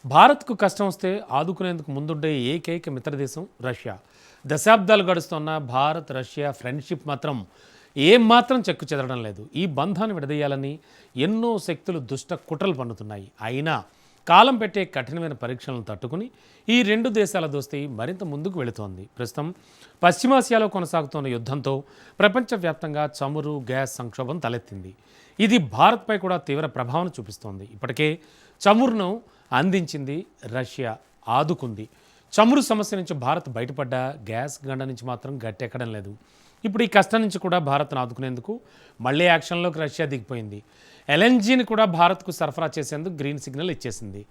భారత్కు కష్టం వస్తే ఆదుకునేందుకు ముందుండే ఏకైక మిత్రదేశం రష్యా. దశాబ్దాలు గడుస్తున్న భారత్ రష్యా ఫ్రెండ్షిప్ మాత్రం ఏమాత్రం చెక్కు చెదరడం లేదు. ఈ బంధాన్ని విడదీయాలని ఎన్నో శక్తులు దుష్ట కుట్రలు పన్నుతున్నాయి. అయినా కాలం పెట్టే కఠినమైన పరీక్షలను తట్టుకుని ఈ రెండు దేశాల దోస్తీ మరింత ముందుకు వెళుతోంది. ప్రస్తుతం పశ్చిమాసియాలో కొనసాగుతున్న యుద్ధంతో ప్రపంచవ్యాప్తంగా చమురు, గ్యాస్ సంక్షోభం తలెత్తింది. ఇది భారత్పై కూడా తీవ్ర ప్రభావం చూపిస్తోంది. ఇప్పటికే చమురును అందించింది రష్యా, ఆదుకుంది. చమురు సమస్య నుంచి భారత్ బయటపడ్డా గ్యాస్ గండ నుంచి మాత్రం గట్టెక్కడం లేదు. ఇప్పుడు ఈ కష్టం నుంచి కూడా భారత్ను ఆదుకునేందుకు మళ్ళీ యాక్షన్లోకి రష్యా దిగిపోయింది. ఎల్ఎన్జీని కూడా భారత్కు సరఫరా చేసేందుకు గ్రీన్ సిగ్నల్ ఇచ్చేసింది.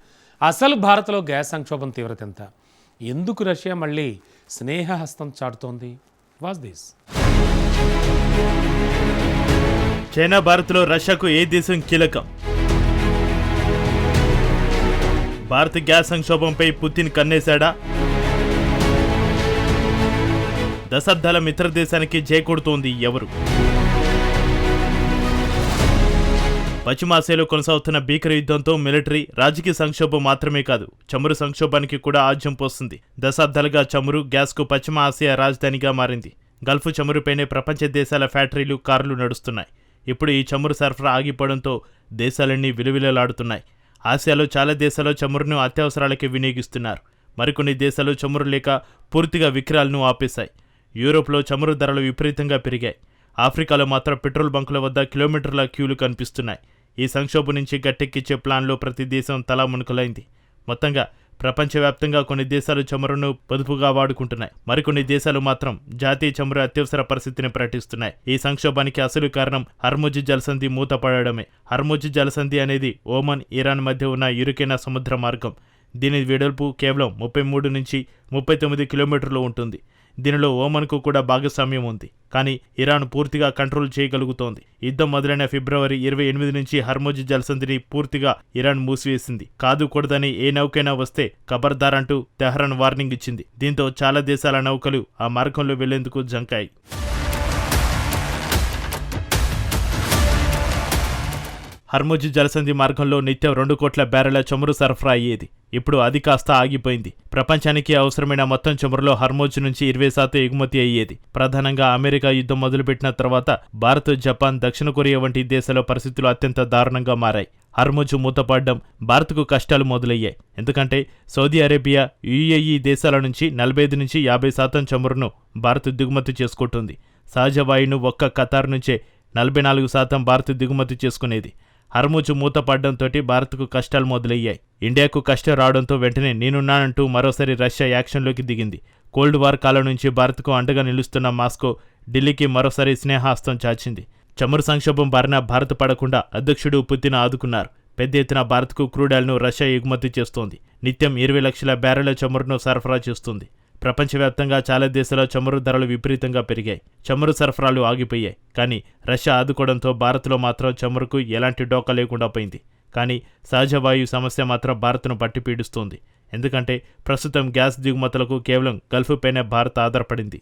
అసలు భారత్లో గ్యాస్ సంక్షోభం తీవ్రత ఎంత? ఎందుకు రష్యా మళ్ళీ స్నేహహస్తం చాటుతోంది? వాజ్ దిస్. చైనా భారత్లో రష్యాకు ఏ దేశం కీలకం? భారత్ గ్యాస్ సంక్షోభంపై పుతిన్ కన్నేశాడా? దశాబ్దాల మిత్ర దేశానికి చేకూడుతోంది ఎవరు? పశ్చిమాసియాలో కొనసాగుతున్న భీకర యుద్ధంతో మిలిటరీ, రాజకీయ సంక్షోభం మాత్రమే కాదు, చమురు సంక్షోభానికి కూడా ఆజ్యం పోస్తుంది. దశాబ్దాలుగా చమురు, గ్యాస్కు పశ్చిమ ఆసియా రాజధానిగా మారింది. గల్ఫ్ చమురుపైనే ప్రపంచ దేశాల ఫ్యాక్టరీలు, కార్లు నడుస్తున్నాయి. ఇప్పుడు ఈ చమురు సరఫరా ఆగిపోవడంతో దేశాలన్నీ విలువిలలాడుతున్నాయి. ఆసియాలో చాలా దేశాలు చమురును అత్యవసరాలకి వినియోగిస్తున్నారు. మరికొన్ని దేశాలు చమురు లేక పూర్తిగా విక్రయాలను ఆపేశాయి. యూరోప్లో చమురు ధరలు విపరీతంగా పెరిగాయి. ఆఫ్రికాలో మాత్రం పెట్రోల్ బంకుల వద్ద కిలోమీటర్ల క్యూలు కనిపిస్తున్నాయి. ఈ సంక్షోభం నుంచి గట్టెక్కించే ప్లాన్లో ప్రతి దేశం తలా మునుకలైంది. మొత్తంగా ప్రపంచవ్యాప్తంగా కొన్ని దేశాలు చమురును పొదుపుగా వాడుకుంటున్నాయి. మరికొన్ని దేశాలు మాత్రం జాతీయ చమురు అత్యవసర పరిస్థితిని ప్రకటిస్తున్నాయి. ఈ సంక్షోభానికి అసలు కారణం హర్ముజ్ జలసంధి మూతపడడమే. హర్ముజ్ జలసంధి అనేది ఓమన్, ఇరాన్ మధ్య ఉన్న ఇరుకైన సముద్ర మార్గం. దీని వెడల్పు కేవలం 33 నుంచి 39 కిలోమీటర్లు ఉంటుంది. దీనిలో ఓమన్కు కూడా భాగస్వామ్యం ఉంది. కానీ ఇరాన్ పూర్తిగా కంట్రోల్ చేయగలుగుతోంది. యుద్ధం మొదలైన ఫిబ్రవరి 28 నుంచి హర్ముజ్ జలసంధిని పూర్తిగా ఇరాన్ మూసివేసింది. కాదుకూడదని ఏ నౌకైనా వస్తే ఖబర్దార్ అంటూ తెహ్రాన్ వార్నింగ్ ఇచ్చింది. దీంతో చాలా దేశాల నౌకలు ఆ మార్గంలో వెళ్లేందుకు జంకాయి. హర్ముజ్ జలసంధి మార్గంలో నిత్యం 2 కోట్ల బ్యారెల చమురు సరఫరా అయ్యేది. ఇప్పుడు అది కాస్త ఆగిపోయింది. ప్రపంచానికి అవసరమైన మొత్తం చమురులో హర్ముజ్ నుంచి 20% ఎగుమతి అయ్యేది. ప్రధానంగా అమెరికా యుద్ధం మొదలుపెట్టిన తర్వాత భారత్, జపాన్, దక్షిణ కొరియా వంటి దేశాల పరిస్థితులు అత్యంత దారుణంగా మారాయి. హర్ముజ్ మూతపడడం భారత్కు కష్టాలు మొదలయ్యాయి. ఎందుకంటే సౌదీ అరేబియా, యుఏఈ దేశాల నుంచి 45 నుంచి 50% చమురును భారత్ దిగుమతి చేసుకుంటుంది. సహజ వాయువును ఒక్క ఖతార్ నుంచే 44% భారత్ దిగుమతి చేసుకునేది. హర్ముజ్ మూతపడడంతో భారత్కు కష్టాలు మొదలయ్యాయి. ఇండియాకు కష్టం రావడంతో వెంటనే నేనున్నానంటూ మరోసారి రష్యా యాక్షన్లోకి దిగింది. కోల్డ్ వార్ కాలం నుంచి భారత్కు అండగా నిలుస్తున్న మాస్కో ఢిల్లీకి మరోసారి స్నేహహస్తం చాచింది. చమురు సంక్షోభం బారిన భారత్ పడకుండా అధ్యక్షుడు పుతిన్ ఆదుకున్నారు. పెద్ద ఎత్తున భారత్కు క్రూడ్ ఆయిల్ను రష్యా ఎగుమతి చేస్తోంది. నిత్యం 20 లక్షల బ్యారెల చమురును సరఫరా చేస్తుంది. ప్రపంచవ్యాప్తంగా చాలా దేశాల చమురు ధరలు విపరీతంగా పెరిగాయి. చమురు సరఫరాలు ఆగిపోయాయి. కానీ రష్యా ఆదుకోవడంతో భారత్లో మాత్రం చమురుకు ఎలాంటి డోకా లేకుండా పోయింది. కానీ సహజ వాయువు సమస్య మాత్రం భారత్ను పట్టి పీడిస్తోంది. ఎందుకంటే ప్రస్తుతం గ్యాస్ దిగుమతులకు కేవలం గల్ఫ్ పైనే భారత్ ఆధారపడింది.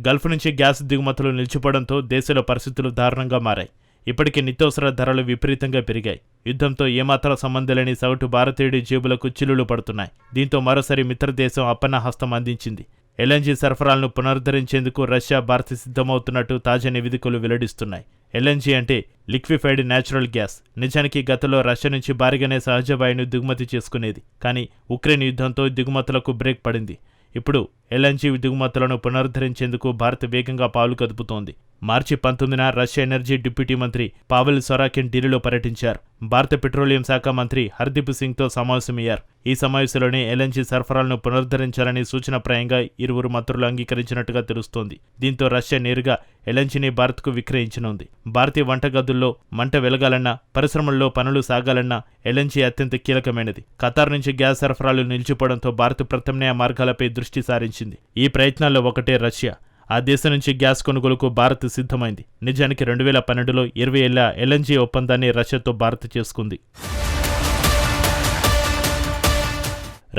గల్ఫ్ నుంచి గ్యాస్ దిగుమతులు నిలిచిపోవడంతో దేశాల పరిస్థితులు దారుణంగా మారాయి. ఇప్పటికే నిత్యావసర ధరలు విపరీతంగా పెరిగాయి. యుద్ధంతో ఏమాత్రం సంబంధం లేని సగటు భారతీయుడి జేబులకు చిల్లులు పడుతున్నాయి. దీంతో మరోసారి మిత్రదేశం అప్పన్న హస్తం అందించింది. ఎల్ఎన్జీ సరఫరాలను పునరుద్ధరించేందుకు రష్యా, భారత్ సిద్ధమవుతున్నట్టు తాజా నివేదికలు వెల్లడిస్తున్నాయి. ఎల్ఎన్జీ అంటే లిక్విఫైడ్ న్యాచురల్ గ్యాస్. నిజానికి గతంలో రష్యా నుంచి భారీగానే సహజ వాయువును దిగుమతి చేసుకునేది. కానీ ఉక్రెయిన్ యుద్ధంతో దిగుమతులకు బ్రేక్ పడింది. ఇప్పుడు ఎల్ఎన్జీ దిగుమతులను పునరుద్ధరించేందుకు భారత్ వేగంగా పాలు కదుపుతోంది. మార్చి 19న రష్యా ఎనర్జీ డిప్యూటీ మంత్రి పావెల్ సొరాకిన్ ఢిల్లీలో పర్యటించారు. భారత పెట్రోలియం శాఖ మంత్రి హర్దీప్ సింగ్తో సమావేశమయ్యారు. ఈ సమావేశంలోనే ఎల్ఎన్జీ సరఫరాలను పునరుద్ధరించాలని సూచనప్రాయంగా ఇరువురు మంత్రులు అంగీకరించినట్టుగా తెలుస్తోంది. దీంతో రష్యా నేరుగా ఎల్ఎన్జీని భారత్కు విక్రయించనుంది. భారతీయ వంటగదుల్లో మంట వెలగాలన్నా, పరిశ్రమల్లో పనులు సాగాలన్నా ఎల్ఎన్జీ అత్యంత కీలకమైనది. ఖతార్ నుంచి గ్యాస్ సరఫరాలు నిలిచిపోవడంతో భారత్ ప్రత్యామ్నాయ మార్గాలపై దృష్టి సారించింది. ఈ ప్రయత్నాల్లో ఒకటే రష్యా. ఆ దేశం నుంచి గ్యాస్ కొనుగోలుకు భారత్ సిద్ధమైంది. నిజానికి 2012లో 20 ఏళ్ల ఎల్ఎన్జీ ఒప్పందాన్ని రష్యాతో భారత్ చేసుకుంది.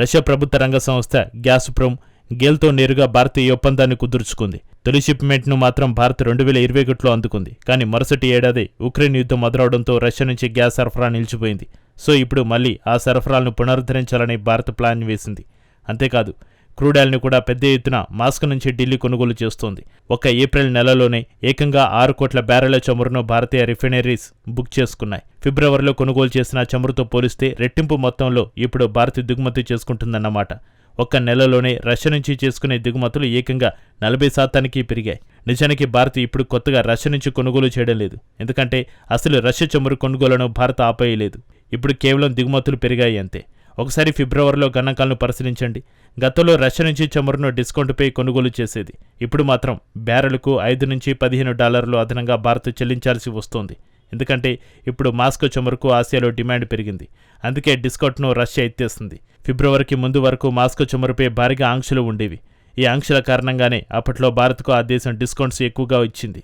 రష్యా ప్రభుత్వ రంగ సంస్థ గ్యాస్ప్రోమ్ గేల్తో నేరుగా భారత్ ఈ ఒప్పందాన్ని కుదుర్చుకుంది. తొలి షిప్మెంట్ను మాత్రం భారత్ 2021లో అందుకుంది. కానీ మరుసటి ఏడాది ఉక్రెయిన్ యుద్ధం మొదలవడంతో రష్యా నుంచి గ్యాస్ సరఫరా నిలిచిపోయింది. సో ఇప్పుడు మళ్లీ ఆ సరఫరాలను పునరుద్ధరించాలని భారత్ ప్లాన్ వేసింది. అంతేకాదు క్రూడ్ ఆయిల్ను కూడా పెద్ద ఎత్తున మాస్కో నుంచి ఢిల్లీ కొనుగోలు చేస్తోంది. ఒక్క ఏప్రిల్ నెలలోనే ఏకంగా 6 కోట్ల బ్యారెల చమురును భారతీయ రిఫైనరీస్ బుక్ చేసుకున్నాయి. ఫిబ్రవరిలో కొనుగోలు చేసిన చమురుతో పోలిస్తే రెట్టింపు మొత్తంలో ఇప్పుడు భారత్ దిగుమతి చేసుకుంటుందన్నమాట. ఒక్క నెలలోనే రష్యా నుంచి చేసుకునే దిగుమతులు ఏకంగా 40% పెరిగాయి. నిజానికి భారత్ ఇప్పుడు కొత్తగా రష్యా నుంచి కొనుగోలు చేయడం లేదు. ఎందుకంటే అసలు రష్యా చమురు కొనుగోలును భారత్ ఆపేయలేదు. ఇప్పుడు కేవలం దిగుమతులు పెరిగాయి అంతే. ఒకసారి ఫిబ్రవరిలో గణాంకాలను పరిశీలించండి. గతంలో రష్యా నుంచి చమురును డిస్కౌంట్పై కొనుగోలు చేసేది. ఇప్పుడు మాత్రం బ్యారెలకు $5 నుంచి $15 అదనంగా భారత్ చెల్లించాల్సి వస్తోంది. ఎందుకంటే ఇప్పుడు మాస్కో చమురుకు ఆసియాలో డిమాండ్ పెరిగింది. అందుకే డిస్కౌంట్ను రష్యా ఎత్తేస్తుంది. ఫిబ్రవరికి ముందు వరకు మాస్కో చమురుపై భారీగా ఆంక్షలు ఉండేవి. ఈ ఆంక్షల కారణంగానే అప్పట్లో భారత్కు ఆ దేశం డిస్కౌంట్స్ ఎక్కువగా ఇచ్చింది.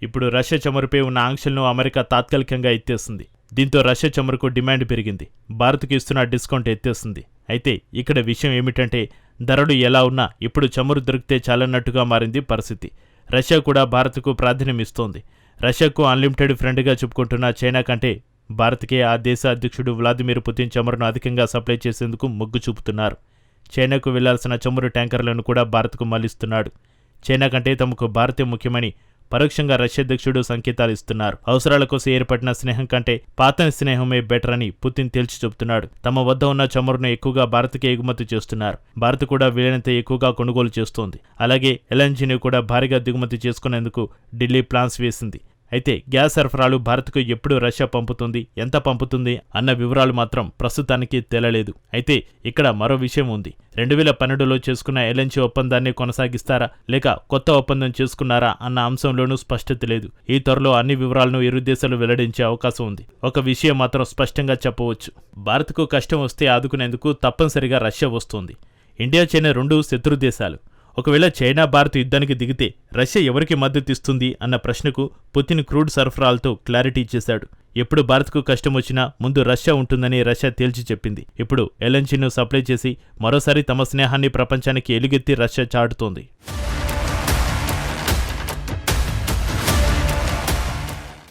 ఇప్పుడు రష్యా చమురుపై ఉన్న ఆంక్షలను అమెరికా తాత్కాలికంగా ఎత్తేస్తుంది. దీంతో రష్యా చమురుకు డిమాండ్ పెరిగింది. భారత్కు ఇస్తున్న డిస్కౌంట్ ఎత్తేస్తుంది. అయితే ఇక్కడ విషయం ఏమిటంటే ధరలు ఎలా ఉన్నా ఇప్పుడు చమురు దొరికితే చాలన్నట్టుగా మారింది పరిస్థితి. రష్యా కూడా భారత్కు ప్రాధాన్యం ఇస్తోంది. రష్యాకు అన్లిమిటెడ్ ఫ్రెండ్గా చెప్పుకుంటున్న చైనా కంటే భారత్కే ఆ దేశ అధ్యక్షుడు వ్లాదిమిర్ పుతిన్ చమురును అధికంగా సప్లై చేసేందుకు మొగ్గు చూపుతున్నారు. చైనాకు వెళ్లాల్సిన చమురు ట్యాంకర్లను కూడా భారత్కు మళ్లిస్తున్నాడు. చైనా కంటే తమకు భారతే ముఖ్యమని పరోక్షంగా రష్యా అధ్యక్షుడు సంకేతాలు ఇస్తున్నారు. అవసరాల కోసం ఏర్పడిన స్నేహం కంటే పాత స్నేహమే బెటర్ అని పుతిన్ తేల్చి చెబుతున్నాడు. తమ వద్ద ఉన్న చమురును ఎక్కువగా భారత్కే ఎగుమతి చేస్తున్నారు. భారత్ కూడా వీలైనంత ఎక్కువగా కొనుగోలు చేస్తోంది. అలాగే ఎల్ఎన్జీని కూడా భారీగా దిగుమతి చేసుకునేందుకు ఢిల్లీ ప్లాన్స్ వేసింది. అయితే గ్యాస్ సరఫరాలు భారత్కు ఎప్పుడు రష్యా పంపుతుంది, ఎంత పంపుతుంది అన్న వివరాలు మాత్రం ప్రస్తుతానికి తేలలేదు. అయితే ఇక్కడ మరో విషయం ఉంది. 2012లో చేసుకున్న ఎల్ఎన్జీ ఒప్పందాన్ని కొనసాగిస్తారా లేక కొత్త ఒప్పందం చేసుకున్నారా అన్న అంశంలోనూ స్పష్టత లేదు. ఈ త్వరలో అన్ని వివరాలను ఇరు దేశాలు వెల్లడించే అవకాశం ఉంది. ఒక విషయం మాత్రం స్పష్టంగా చెప్పవచ్చు. భారత్కు కష్టం వస్తే ఆదుకునేందుకు తప్పనిసరిగా రష్యా వస్తుంది. ఇండియా చైనా 2 శత్రు దేశాలు. ఒకవేళ చైనా భారత్ యుద్ధానికి దిగితే రష్యా ఎవరికి మద్దతు ఇస్తుంది అన్న ప్రశ్నకు పుతిన్ క్రూడ్ సరఫరాలతో క్లారిటీ ఇచ్చేశాడు. ఎప్పుడు భారత్కు కష్టం వచ్చినా ముందు రష్యా ఉంటుందని రష్యా తేల్చి చెప్పింది. ఇప్పుడు ఎల్ఎన్జీను సప్లై చేసి మరోసారి తమ స్నేహాన్ని ప్రపంచానికి ఎలుగెత్తి రష్యా చాటుతోంది.